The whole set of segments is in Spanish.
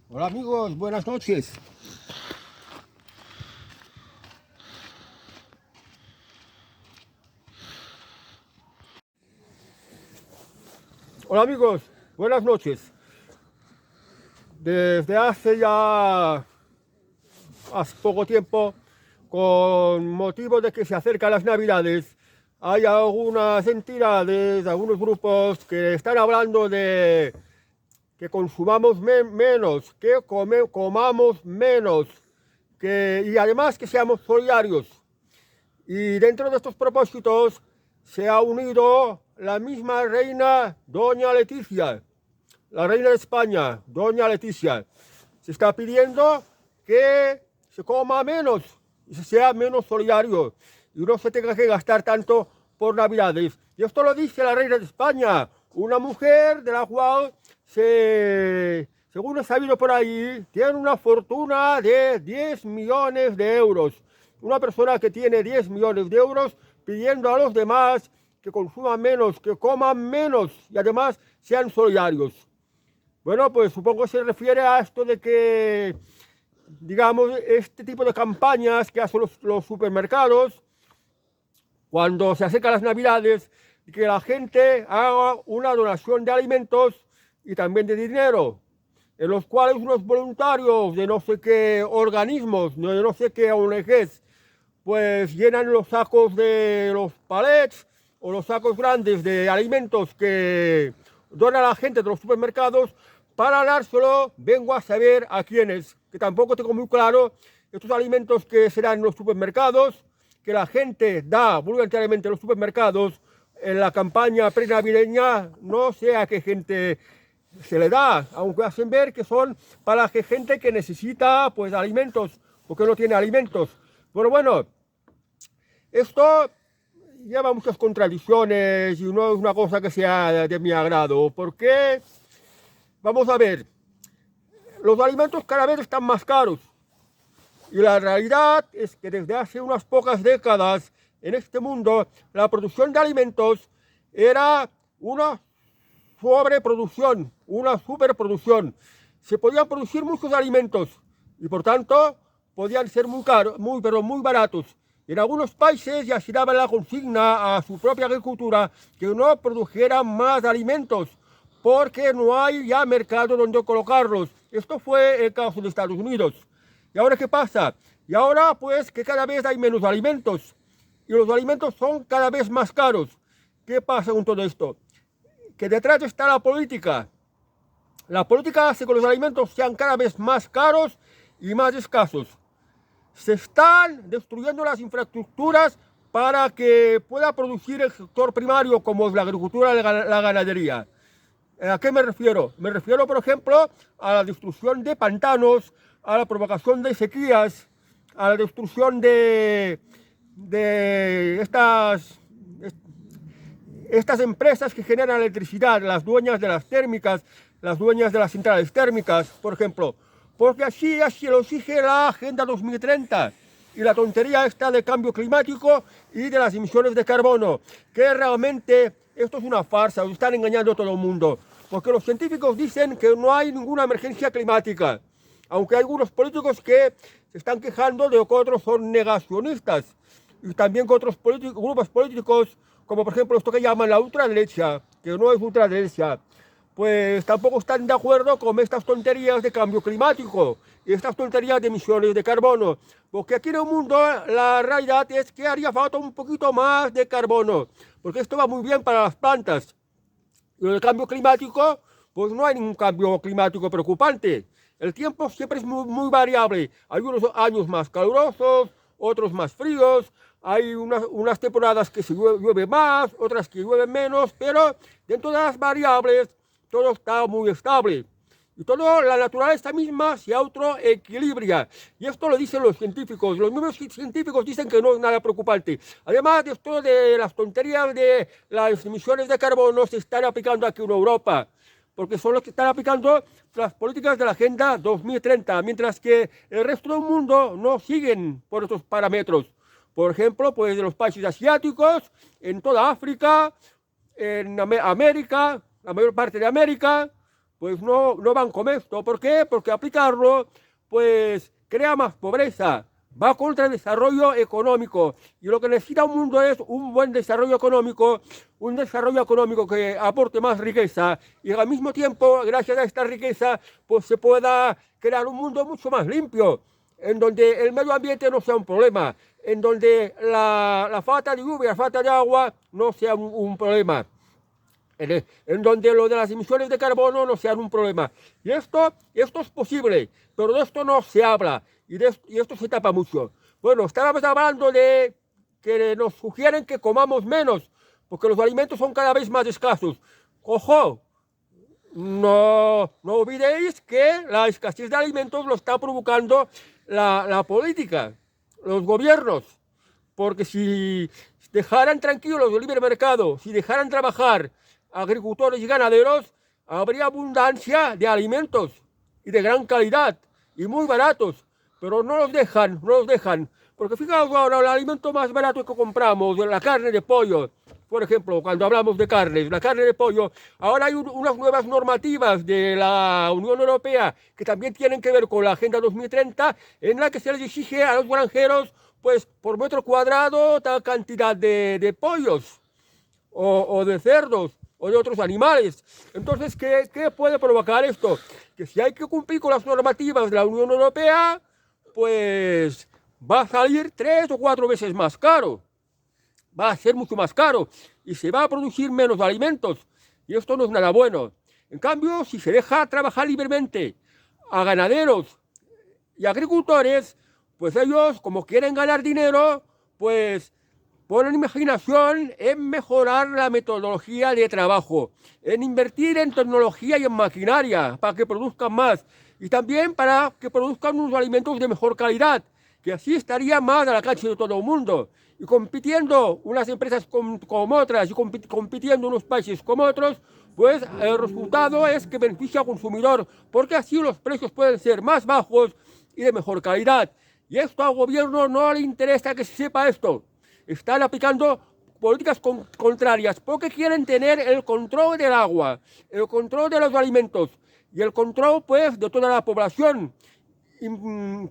Hola amigos, buenas noches. Hola amigos, buenas noches. Desde hace poco tiempo, con motivo de que se acercan las Navidades, hay algunas entidades, algunos grupos que están hablando de que consumamos menos, que comamos menos, y además que seamos solidarios. Y dentro de estos propósitos se ha unido la misma reina, doña Leticia, la reina de España, doña Leticia. Se está pidiendo que se coma menos y se sea menos solidario y no se tenga que gastar tanto por Navidades. Y esto lo dice la reina de España, una mujer de la cual, según he sabido por ahí, tiene una fortuna de 10 millones de euros. Una persona que tiene 10 millones de euros pidiendo a los demás que consuman menos, que coman menos y además sean solidarios. Bueno, pues supongo que se refiere a esto de que, digamos, este tipo de campañas que hacen los supermercados cuando se acercan las Navidades, que la gente haga una donación de alimentos y también de dinero, en los cuales unos voluntarios de no sé qué organismos, de no sé qué ONGs, pues llenan los sacos de los palets o los sacos grandes de alimentos que dona la gente de los supermercados para dárselo, vengo a saber a quiénes, que tampoco tengo muy claro estos alimentos que serán en los supermercados, que la gente da voluntariamente en los supermercados en la campaña prenavideña, no sé a qué gente se le da, aunque hacen ver que son para la gente que necesita pues alimentos, porque no tiene alimentos. Pero bueno, esto lleva muchas contradicciones y no es una cosa que sea de mi agrado, porque, vamos a ver, los alimentos cada vez están más caros y la realidad es que desde hace unas pocas décadas en este mundo la producción de alimentos era una sobreproducción, una superproducción. Se podían producir muchos alimentos y por tanto podían ser muy caros, pero muy baratos. En algunos países ya se daba la consigna a su propia agricultura que no produjeran más alimentos porque no hay ya mercado donde colocarlos. Esto fue el caso de Estados Unidos. ¿Y ahora qué pasa? Y ahora pues que cada vez hay menos alimentos y los alimentos son cada vez más caros. ¿Qué pasa con todo esto? Que detrás está la política. La política hace que los alimentos sean cada vez más caros y más escasos. Se están destruyendo las infraestructuras para que pueda producir el sector primario como es la agricultura y la ganadería. ¿A qué me refiero? Me refiero, por ejemplo, a la destrucción de pantanos, a la provocación de sequías, a la destrucción de estas empresas que generan electricidad, las dueñas de las térmicas, las dueñas de las centrales térmicas, por ejemplo, porque así lo exige la Agenda 2030 y la tontería esta del cambio climático y de las emisiones de carbono, que realmente esto es una farsa, os están engañando a todo el mundo, porque los científicos dicen que no hay ninguna emergencia climática, aunque hay algunos políticos que se están quejando de que otros son negacionistas, y también que otros grupos políticos, como por ejemplo esto que llaman la ultraderecha, que no es ultraderecha, pues tampoco están de acuerdo con estas tonterías de cambio climático y estas tonterías de emisiones de carbono. Porque aquí en el mundo la realidad es que haría falta un poquito más de carbono, porque esto va muy bien para las plantas. Y el cambio climático, pues no hay ningún cambio climático preocupante. El tiempo siempre es muy variable. Hay unos años más calurosos, otros más fríos, hay unas temporadas que se llueve más, otras que llueve menos, pero dentro de las variables todo está muy estable. Y toda la naturaleza misma se autoequilibra. Y esto lo dicen los científicos. Los mismos científicos dicen que no es nada preocupante. Además de esto de las tonterías de las emisiones de carbono se están aplicando aquí en Europa, porque son los que están aplicando las políticas de la Agenda 2030, mientras que el resto del mundo no siguen por estos parámetros. Por ejemplo, pues de los países asiáticos, en toda África, en América, la mayor parte de América, pues no van con esto. ¿Por qué? Porque aplicarlo, pues crea más pobreza, va contra el desarrollo económico. Y lo que necesita un mundo es un buen desarrollo económico, un desarrollo económico que aporte más riqueza y al mismo tiempo, gracias a esta riqueza, pues se pueda crear un mundo mucho más limpio, en donde el medio ambiente no sea un problema, en donde la falta de lluvia, la falta de agua no sea un problema, en donde lo de las emisiones de carbono no sean un problema. Y esto es posible, pero de esto no se habla y esto se tapa mucho. Bueno, estábamos hablando de que nos sugieren que comamos menos, porque los alimentos son cada vez más escasos. ¡Ojo! No olvidéis que la escasez de alimentos lo está provocando la política, los gobiernos, porque si dejaran tranquilos el libre mercado, si dejaran trabajar agricultores y ganaderos, habría abundancia de alimentos y de gran calidad y muy baratos, pero no los dejan, porque fijaos ahora, el alimento más barato que compramos, la carne de pollo, por ejemplo, cuando hablamos de carnes, la carne de pollo, ahora hay unas nuevas normativas de la Unión Europea que también tienen que ver con la Agenda 2030, en la que se les exige a los granjeros, pues por metro cuadrado, tal cantidad de pollos o de cerdos o de otros animales. Entonces, ¿qué puede provocar esto? Que si hay que cumplir con las normativas de la Unión Europea, pues va a salir 3 o 4 veces más caro. Va a ser mucho más caro y se va a producir menos alimentos. Y esto no es nada bueno. En cambio, si se deja trabajar libremente a ganaderos y agricultores, pues ellos, como quieren ganar dinero, pues ponen imaginación en mejorar la metodología de trabajo, en invertir en tecnología y en maquinaria para que produzcan más y también para que produzcan unos alimentos de mejor calidad, que así estaría más al alcance de todo el mundo. Y compitiendo unas empresas como otras y compitiendo unos países como otros, pues el resultado es que beneficia al consumidor, porque así los precios pueden ser más bajos y de mejor calidad. Y esto al gobierno no le interesa que se sepa esto. Están aplicando políticas contrarias porque quieren tener el control del agua, el control de los alimentos y el control, pues, de toda la población,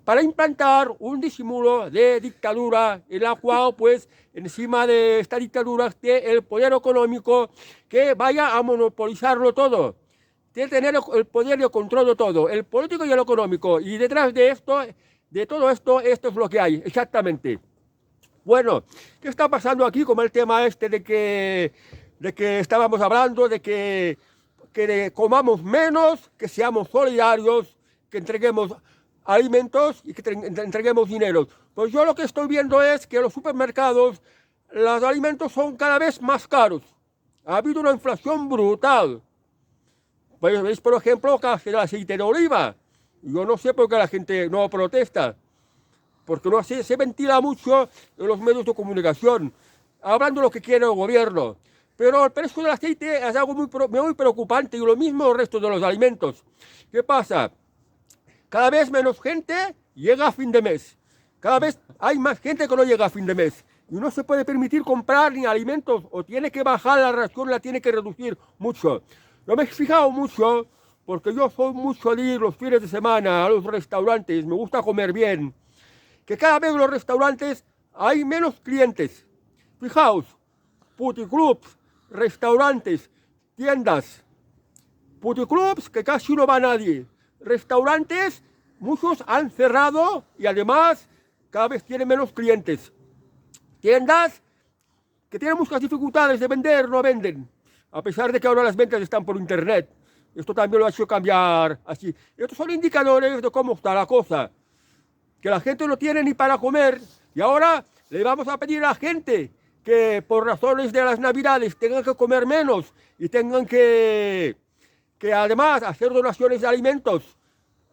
para implantar un disimulo de dictadura en la cual, pues, encima de esta dictadura esté el poder económico que vaya a monopolizarlo todo, de tener el poder y el control de todo, el político y el económico. Y detrás de esto, de todo esto, esto es lo que hay, exactamente. Bueno, ¿qué está pasando aquí con el tema este de que estábamos hablando, de que comamos menos, que seamos solidarios, que entreguemos alimentos y que entreguemos dinero? Pues yo lo que estoy viendo es que en los supermercados los alimentos son cada vez más caros. Ha habido una inflación brutal. Pues veis, por ejemplo, el aceite de oliva. Yo no sé por qué la gente no protesta, porque no se ventila mucho en los medios de comunicación, hablando de lo que quiere el gobierno. Pero el precio del aceite es algo muy preocupante y lo mismo el resto de los alimentos. ¿Qué pasa? Cada vez menos gente llega a fin de mes. Cada vez hay más gente que no llega a fin de mes. Y no se puede permitir comprar ni alimentos, o tiene que bajar la ración, la tiene que reducir mucho. Yo me he fijado mucho, porque yo soy mucho de ir los fines de semana a los restaurantes, me gusta comer bien, que cada vez en los restaurantes hay menos clientes. Fijaos, puticlubs, restaurantes, tiendas, puticlubs que casi no va nadie, restaurantes, muchos han cerrado y además cada vez tienen menos clientes. Tiendas que tienen muchas dificultades de vender, no venden, a pesar de que ahora las ventas están por internet. Esto también lo ha hecho cambiar así. Estos son indicadores de cómo está la cosa, que la gente no tiene ni para comer y ahora le vamos a pedir a la gente que por razones de las navidades tengan que comer menos y tengan que además hacer donaciones de alimentos.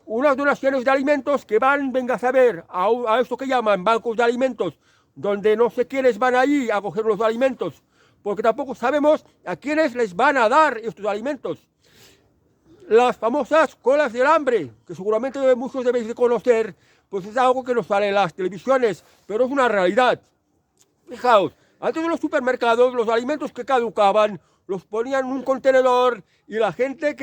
Unas donaciones de alimentos que venga a saber, a esto que llaman bancos de alimentos, donde no sé quiénes van allí a coger los alimentos, porque tampoco sabemos a quiénes les van a dar estos alimentos. Las famosas colas del hambre, que seguramente muchos debéis de conocer, pues es algo que no sale en las televisiones, pero es una realidad. Fijaos, antes de los supermercados, los alimentos que caducaban los ponían en un contenedor y la gente,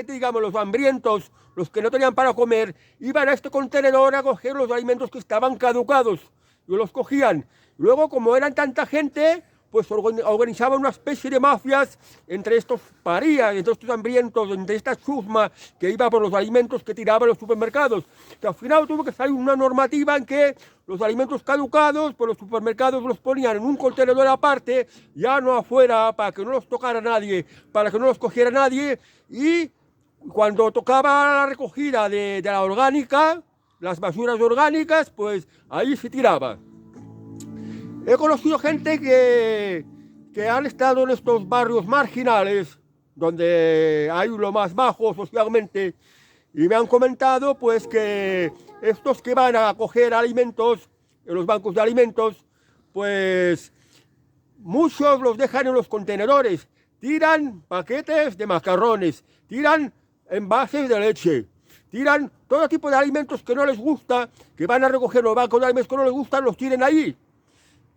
digamos, los hambrientos, los que no tenían para comer, iban a este contenedor a coger los alimentos que estaban caducados y los cogían. Luego, como eran tanta gente, pues organizaban una especie de mafias entre estos parías, entre estos hambrientos, entre esta chusma que iba por los alimentos que tiraban los supermercados. Que al final tuvo que salir una normativa en que los alimentos caducados, pues los supermercados los ponían en un contenedor aparte, ya no afuera, para que no los tocara nadie, para que no los cogiera nadie, y cuando tocaba la recogida de la orgánica, las basuras orgánicas, pues ahí se tiraba. He conocido gente que han estado en estos barrios marginales, donde hay lo más bajo socialmente, y me han comentado pues que estos que van a coger alimentos en los bancos de alimentos, pues muchos los dejan en los contenedores, tiran paquetes de macarrones, tiran envases de leche, tiran todo tipo de alimentos que no les gusta, que van a recoger los bancos de alimentos que no les gustan, los tiren ahí.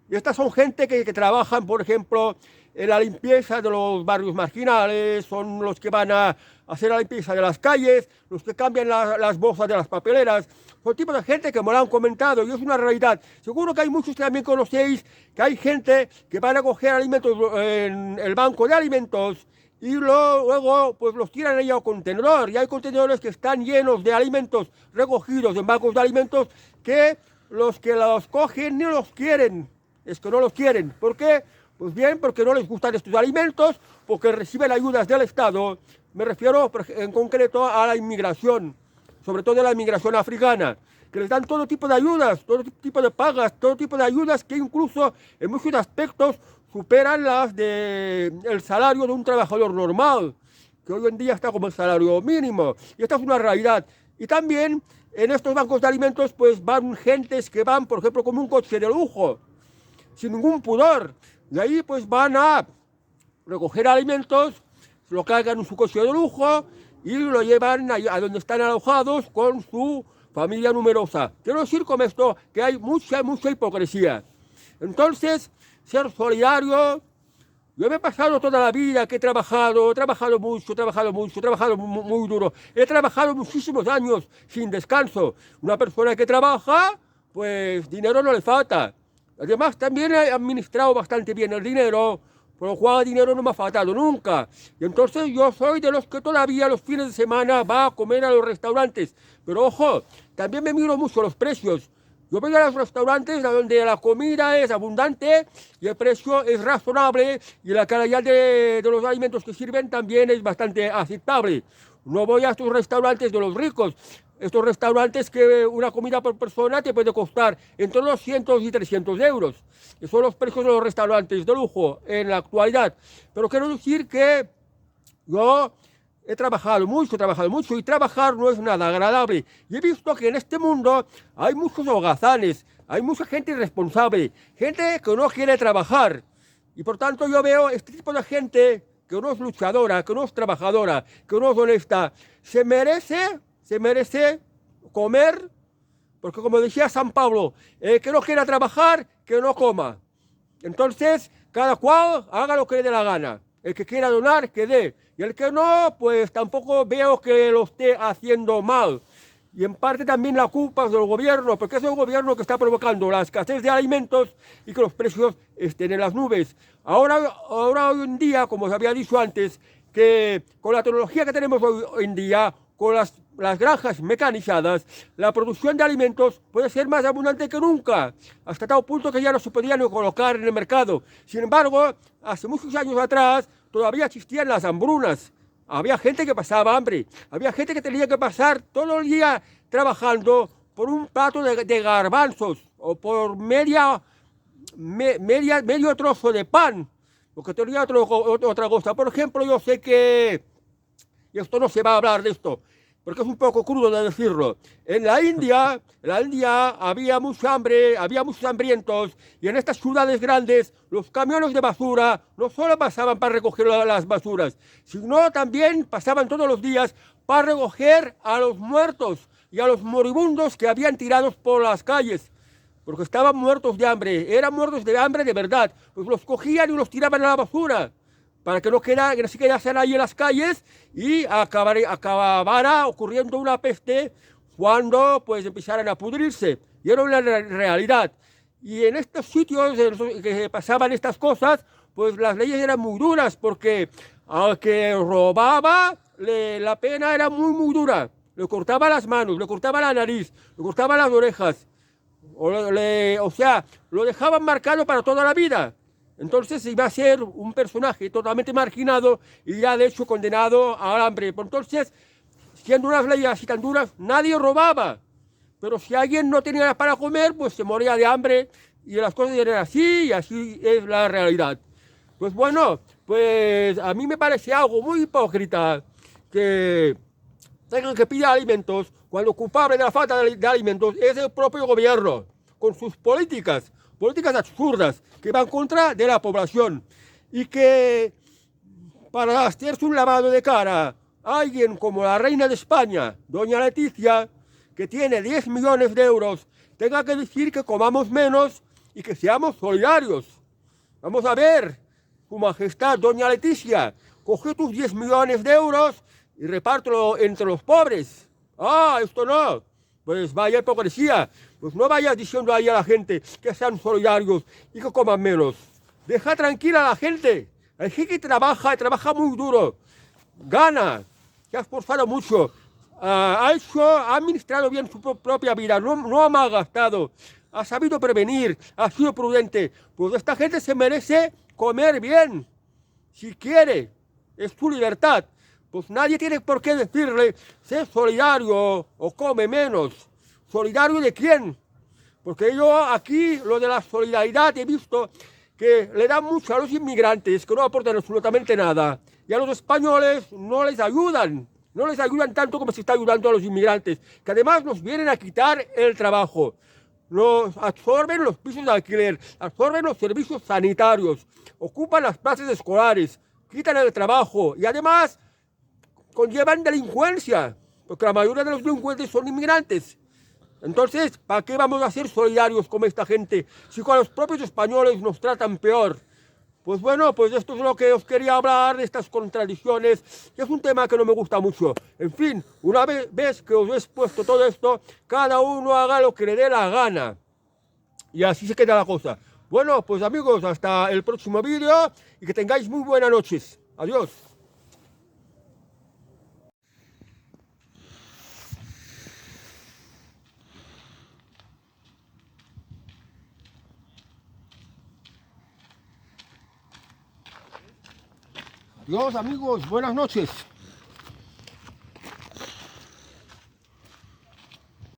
Y estas son gente que trabajan, por ejemplo, en la limpieza de los barrios marginales, son los que van a hacer la limpieza de las calles, los que cambian las bolsas de las papeleras. Son tipos de gente que me lo han comentado y es una realidad. Seguro que hay muchos que también conocéis que hay gente que van a coger alimentos en el banco de alimentos y luego pues los tiran ahí al contenedor. Y hay contenedores que están llenos de alimentos recogidos en bancos de alimentos que los cogen ni los quieren. Es que no los quieren. ¿Por qué? Pues bien, porque no les gustan estos alimentos, porque reciben ayudas del Estado. Me refiero en concreto a la inmigración, sobre todo a la inmigración africana, que les dan todo tipo de ayudas, todo tipo de pagas, todo tipo de ayudas que incluso en muchos aspectos superan las del salario de un trabajador normal, que hoy en día está como el salario mínimo. Y esta es una realidad. Y también en estos bancos de alimentos pues van gentes que van, por ejemplo, como un coche de lujo, sin ningún pudor. De ahí pues van a recoger alimentos, lo cargan en su coche de lujo y lo llevan a donde están alojados con su familia numerosa. Quiero decir con esto que hay mucha hipocresía. Entonces, ser solidario. Yo me he pasado toda la vida que he trabajado mucho, muy duro. He trabajado muchísimos años sin descanso. Una persona que trabaja, pues dinero no le falta. Además, también he administrado bastante bien el dinero, por lo cual el dinero no me ha faltado nunca. Y entonces yo soy de los que todavía los fines de semana va a comer a los restaurantes. Pero ojo, también me miro mucho los precios. Yo voy a los restaurantes donde la comida es abundante y el precio es razonable y la calidad de los alimentos que sirven también es bastante aceptable. No voy a estos restaurantes de los ricos. Estos restaurantes que una comida por persona te puede costar entre 200 y 300 euros. Que son los precios de los restaurantes de lujo en la actualidad. Pero quiero decir que yo he trabajado mucho y trabajar no es nada agradable. Y he visto que en este mundo hay muchos holgazanes, hay mucha gente irresponsable, gente que no quiere trabajar. Y por tanto yo veo este tipo de gente que no es luchadora, que no es trabajadora, que no es honesta, se merece comer, porque como decía San Pablo, que no quiera trabajar, que no coma. Entonces, cada cual haga lo que le dé la gana. El que quiera donar, que dé. Y el que no, pues tampoco veo que lo esté haciendo mal. Y en parte también la culpa es del gobierno, porque es el gobierno que está provocando la escasez de alimentos y que los precios estén en las nubes. Ahora hoy en día, como os había dicho antes, que con la tecnología que tenemos hoy en día, con las granjas mecanizadas, la producción de alimentos puede ser más abundante que nunca, hasta tal punto que ya no se podían colocar en el mercado. Sin embargo, hace muchos años atrás todavía existían las hambrunas. Había gente que pasaba hambre, había gente que tenía que pasar todo el día trabajando por un plato de garbanzos o por medio trozo de pan, porque tenía otra cosa. Por ejemplo, yo sé que, y esto no se va a hablar de esto, porque es un poco crudo de decirlo. En la India había mucha hambre, había muchos hambrientos, y en estas ciudades grandes los camiones de basura no solo pasaban para recoger las basuras, sino también pasaban todos los días para recoger a los muertos y a los moribundos que habían tirados por las calles, porque estaban muertos de hambre, eran muertos de hambre de verdad, pues los cogían y los tiraban a la basura. para que no se quedasen ahí en las calles y acabara ocurriendo una peste cuando pues empezaran a pudrirse. Y era una realidad. Y en estos sitios en que pasaban estas cosas, pues las leyes eran muy duras, porque al que robaba, la pena era muy dura. Le cortaba las manos, le cortaba la nariz, le cortaba las orejas. O sea, lo dejaban marcado para toda la vida. Entonces iba a ser un personaje totalmente marginado y ya de hecho condenado al hambre. Entonces, siendo unas leyes así tan duras, nadie robaba. Pero si alguien no tenía para comer, pues se moría de hambre y las cosas eran así y así es la realidad. Pues bueno, pues a mí me parece algo muy hipócrita que tengan que pedir alimentos cuando el culpable de la falta de alimentos es el propio gobierno, con sus políticas absurdas que van contra de la población. Y que para hacerse un lavado de cara, alguien como la reina de España, doña Leticia, que tiene 10 millones de euros, tenga que decir que comamos menos y que seamos solidarios. Vamos a ver, Su Majestad, doña Leticia, coge tus 10 millones de euros y repártelo entre los pobres. Ah, esto no. Pues vaya hipocresía. Pues no vayas diciendo ahí a la gente que sean solidarios y que coman menos. Deja tranquila a la gente. Hay gente que trabaja muy duro. Gana. Se ha esforzado mucho. Ha administrado bien su propia vida. No ha malgastado. Ha sabido prevenir. Ha sido prudente. Pues esta gente se merece comer bien. Si quiere. Es su libertad. Pues nadie tiene por qué decirle, sé solidario o come menos. ¿Solidario de quién? Porque yo aquí, lo de la solidaridad, he visto que le dan mucho a los inmigrantes, que no aportan absolutamente nada. Y a los españoles no les ayudan tanto como se está ayudando a los inmigrantes, que además nos vienen a quitar el trabajo. Nos absorben los pisos de alquiler, absorben los servicios sanitarios, ocupan las plazas escolares, quitan el trabajo y además conllevan delincuencia, porque la mayoría de los delincuentes son inmigrantes. Entonces, ¿para qué vamos a ser solidarios con esta gente si con los propios españoles nos tratan peor? Pues bueno, pues esto es lo que os quería hablar, de estas contradicciones, que es un tema que no me gusta mucho. En fin, una vez que os he expuesto todo esto, cada uno haga lo que le dé la gana. Y así se queda la cosa. Bueno, pues amigos, hasta el próximo vídeo y que tengáis muy buenas noches. Adiós. Adiós amigos, buenas noches.